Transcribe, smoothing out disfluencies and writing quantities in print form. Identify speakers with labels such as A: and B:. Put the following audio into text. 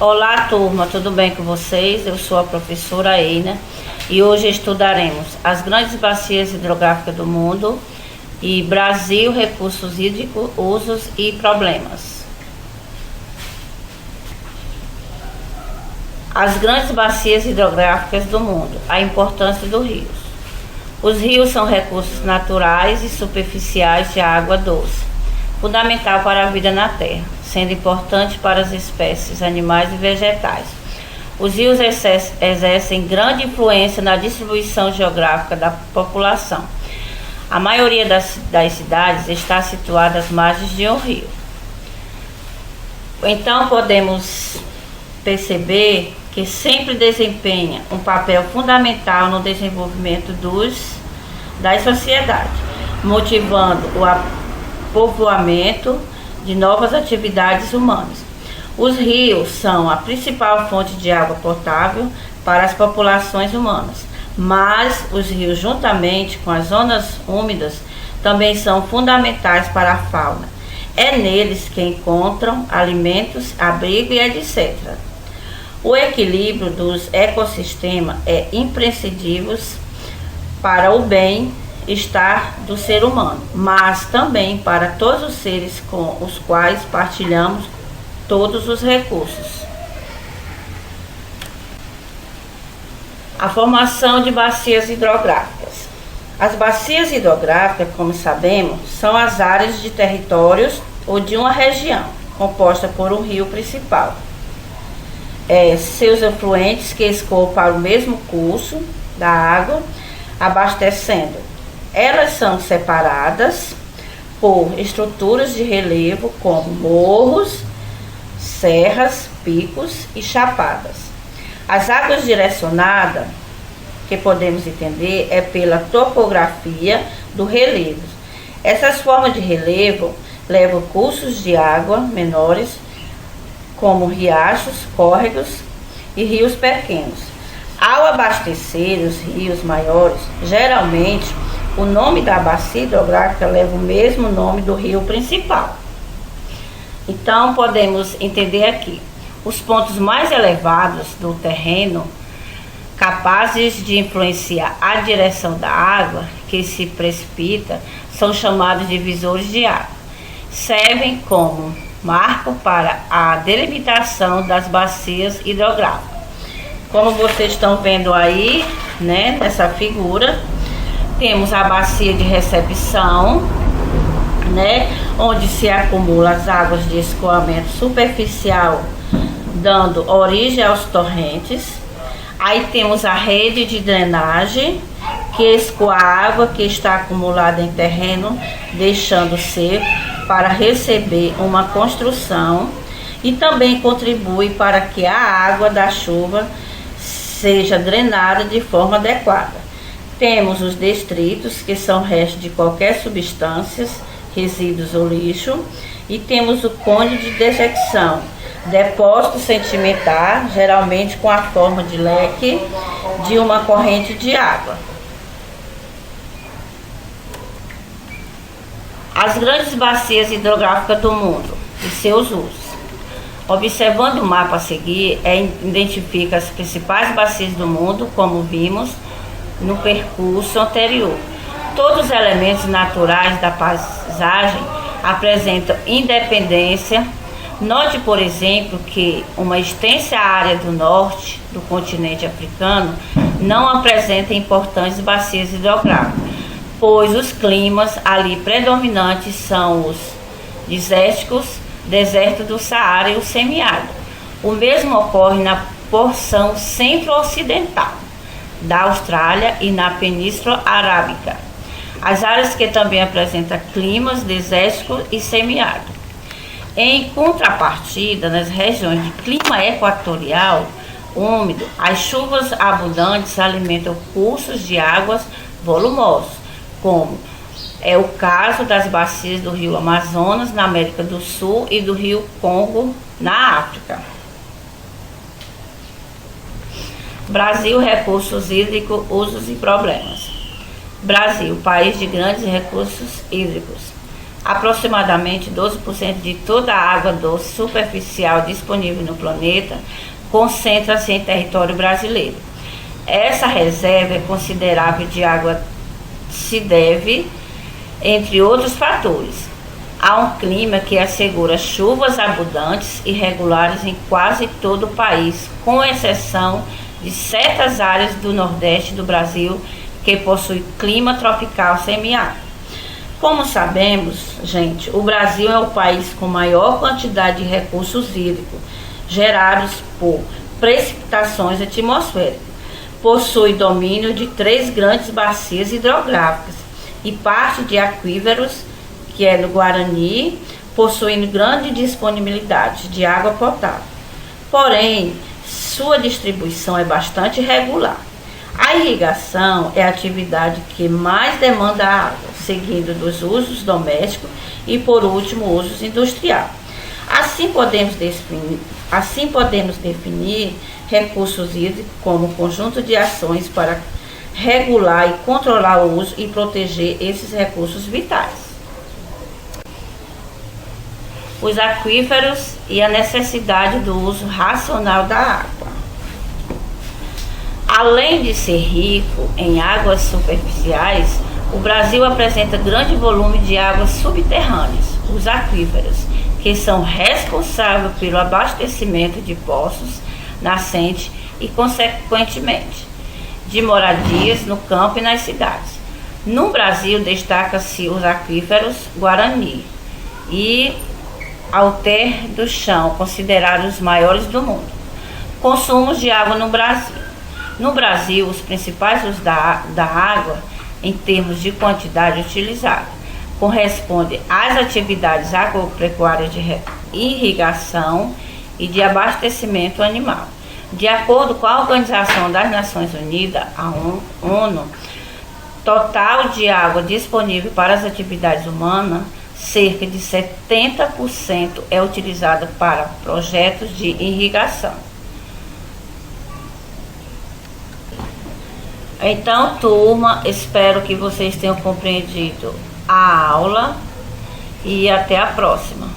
A: Olá turma, tudo bem com vocês? Eu sou a professora Eina e hoje estudaremos as grandes bacias hidrográficas do mundo e Brasil, recursos hídricos, usos e problemas. As grandes bacias hidrográficas do mundo, a importância dos rios. Os rios são recursos naturais e superficiais de água doce, fundamental para a vida na Terra, sendo importante para as espécies animais e vegetais. Os rios exercem grande influência na distribuição geográfica da população. A maioria das cidades está situada às margens de um rio. Então podemos perceber que sempre desempenha um papel fundamental no desenvolvimento das sociedades, motivando o povoamento de novas atividades humanas. Os rios são a principal fonte de água potável para as populações humanas, mas os rios, juntamente com as zonas úmidas, também são fundamentais para a fauna. É neles que encontram alimentos, abrigo e etc. O equilíbrio dos ecossistemas é imprescindível para o bem-estar do ser humano, mas também para todos os seres com os quais partilhamos todos os recursos. A formação de bacias hidrográficas. As bacias hidrográficas, como sabemos, são as áreas de territórios ou de uma região composta por um rio principal. Seus afluentes que escoam para o mesmo curso da água, abastecendo. Elas são separadas por estruturas de relevo como morros, serras, picos e chapadas. As águas direcionadas, que podemos entender, é pela topografia do relevo. Essas formas de relevo levam cursos de água menores, como riachos, córregos e rios pequenos. Ao abastecer os rios maiores, geralmente o nome da bacia hidrográfica leva o mesmo nome do rio principal. Então podemos entender aqui os pontos mais elevados do terreno, capazes de influenciar a direção da água que se precipita, são chamados divisores de água. Servem como marco para a delimitação das bacias hidrográficas. Como vocês estão vendo aí, nessa figura, temos a bacia de recepção, onde se acumulam as águas de escoamento superficial, dando origem aos torrentes. Aí temos a rede de drenagem, que escoa a água que está acumulada em terreno, deixando seco para receber uma construção, e também contribui para que a água da chuva seja drenada de forma adequada. Temos os detritos, que são restos de qualquer substância, resíduos ou lixo, e temos o cone de dejecção, depósito sedimentar, geralmente com a forma de leque de uma corrente de água. As grandes bacias hidrográficas do mundo e seus usos. Observando o mapa a seguir, identifica as principais bacias do mundo, como vimos no percurso anterior. Todos os elementos naturais da paisagem apresentam independência. Note, por exemplo, que uma extensa área do norte do continente africano não apresenta importantes bacias hidrográficas, pois os climas ali predominantes são os desérticos, deserto do Saara e o semiárido. O mesmo ocorre na porção centro-ocidental da Austrália e na Península Arábica. As áreas que também apresentam climas desérticos e semiárido. Em contrapartida, nas regiões de clima equatorial úmido, as chuvas abundantes alimentam cursos de águas volumosos, como é o caso das bacias do rio Amazonas, na América do Sul, e do rio Congo, na África. Brasil, recursos hídricos, usos e problemas. Brasil, país de grandes recursos hídricos. Aproximadamente 12% de toda a água doce superficial disponível no planeta concentra-se em território brasileiro. Essa reserva é considerável de água se deve, entre outros fatores, a um clima que assegura chuvas abundantes e regulares em quase todo o país, com exceção de certas áreas do Nordeste do Brasil que possui clima tropical semiárido. Como sabemos, gente, o Brasil é o país com maior quantidade de recursos hídricos gerados por precipitações atmosféricas. Possui domínio de 3 grandes bacias hidrográficas e parte de aquíferos, que é no Guarani, possuindo grande disponibilidade de água potável. Porém, sua distribuição é bastante irregular. A irrigação é a atividade que mais demanda água, seguindo dos usos domésticos e, por último, usos industriais. Assim podemos definir recursos hídricos como um conjunto de ações para regular e controlar o uso e proteger esses recursos vitais. Os aquíferos e a necessidade do uso racional da água. Além de ser rico em águas superficiais, o Brasil apresenta grande volume de águas subterrâneas, os aquíferos, que são responsáveis pelo abastecimento de poços, nascentes e, consequentemente, de moradias no campo e nas cidades. No Brasil, destaca-se os aquíferos Guarani e Alter do Chão, considerados os maiores do mundo. Consumos de água no Brasil. No Brasil, os principais usos da água, em termos de quantidade utilizada, correspondem às atividades agropecuárias de irrigação e de abastecimento animal. De acordo com a Organização das Nações Unidas, a ONU, total de água disponível para as atividades humanas, cerca de 70% é utilizada para projetos de irrigação. Então, turma, espero que vocês tenham compreendido a aula e até a próxima.